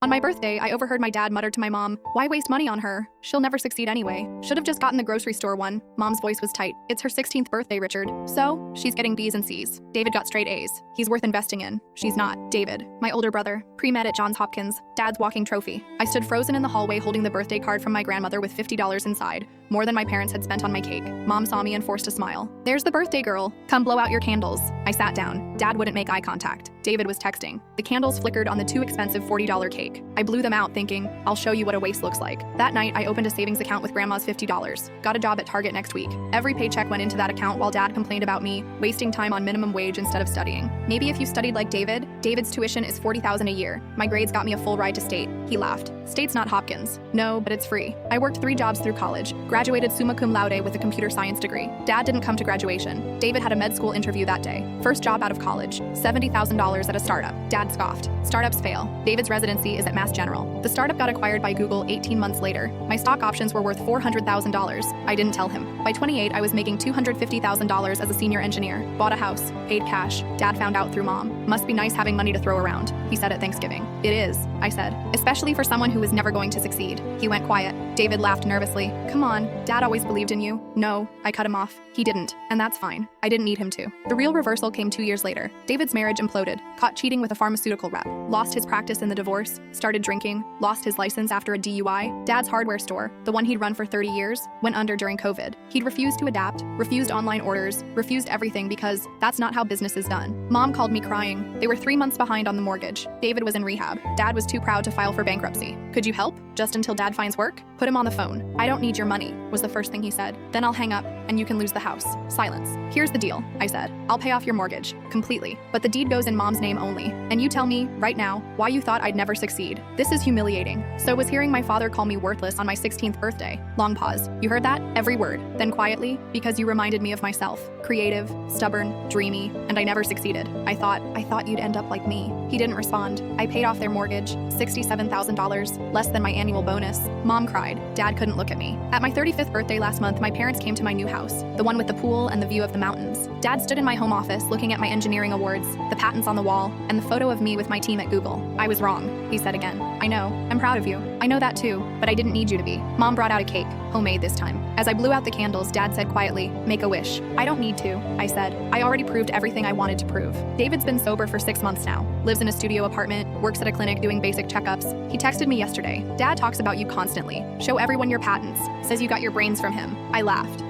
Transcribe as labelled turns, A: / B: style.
A: On my birthday, I overheard my dad mutter to my mom, "Why waste money on her? She'll never succeed anyway. Should have just gotten the grocery store one." Mom's voice was tight. "It's her 16th birthday, Richard. So, she's getting B's and C's. David got straight A's. He's worth investing in. She's not." David, my older brother, pre-med at Johns Hopkins, Dad's walking trophy. I stood frozen in the hallway holding the birthday card from my grandmother with $50 inside, more than my parents had spent on my cake. Mom saw me and forced a smile. "There's the birthday girl. Come blow out your candles." I sat down. Dad wouldn't make eye contact. David was texting. The candles flickered on the too expensive $40 cake. I blew them out thinking, I'll show you what a waste looks like. That night, I opened a savings account with Grandma's $50. Got a job at Target next week. Every paycheck went into that account while Dad complained about me wasting time on minimum wage instead of studying. "Maybe if you studied like David." David's tuition is $40,000 a year. My grades got me a full ride to state. He laughed. "State's not Hopkins." "No, but it's free." I worked 3 jobs through college. Graduated summa cum laude with a computer science degree. Dad didn't come to graduation. David had a med school interview that day. First job out of college. $70,000 at a startup. Dad scoffed. Startups fail. David's residency is at Mass General. The startup got acquired by Google 18 months later. My stock options were worth $400,000. I didn't tell him. By 28, I was making $250,000 as a senior engineer. Bought a house. Paid cash. Dad found out through Mom. "Must be nice having money to throw around," he said at Thanksgiving. "It is," I said. "Especially for someone who was never going to succeed." He went quiet. David laughed nervously. "Come on, Dad always believed in you." "No," I cut him off. "He didn't, and that's fine. I didn't need him to." The real reversal came 2 years later. David's marriage imploded. Caught cheating with a pharmaceutical rep. Lost his practice in the divorce. Started drinking. Lost his license after a DUI. Dad's hardware store, the one he'd run for 30 years, went under during COVID. He'd refused to adapt, refused online orders, refused everything because that's not how business is done. Mom called me crying. They were 3 months behind on the mortgage. David was in rehab. Dad was too proud to file for bankruptcy. "Could you help? Just until Dad finds work?" "Put him on the phone." "I don't need your money," was the first thing he said. "Then I'll hang up, and you can lose the house." Silence. "Here's the deal," I said. "I'll pay off your mortgage. Completely. But the deed goes in Mom's name only. And you tell me, right now, why you thought I'd never succeed. This is humiliating." So was hearing my father call me worthless on my 16th birthday. Long pause. "You heard that? Every word." Then quietly, "Because you reminded me of myself. Creative, stubborn, dreamy, and I never succeeded. I thought you'd end up like me." He didn't respond. I paid off their mortgage, $67,000, less than my annual bonus. Mom cried. Dad couldn't look at me. At my 35th birthday last month, my parents came to my new house, the one with the pool and the view of the mountains. Dad stood in my home office looking at my engineering awards, the patents on the wall, and the photo of me with my team at Google. "I was wrong," he said again. "I know. I'm proud of you. I know that too, but I didn't need you to be." Mom brought out a cake, homemade this time. As I blew out the candles, Dad said quietly, "Make a wish." "I don't need to," I said. "I already proved everything I wanted to prove." David's been sober for 6 months now, lives in a studio apartment, works at a clinic doing basic checkups. He texted me yesterday. "Dad talks about you constantly. Show everyone your patents. Says you got your brains from him." I laughed.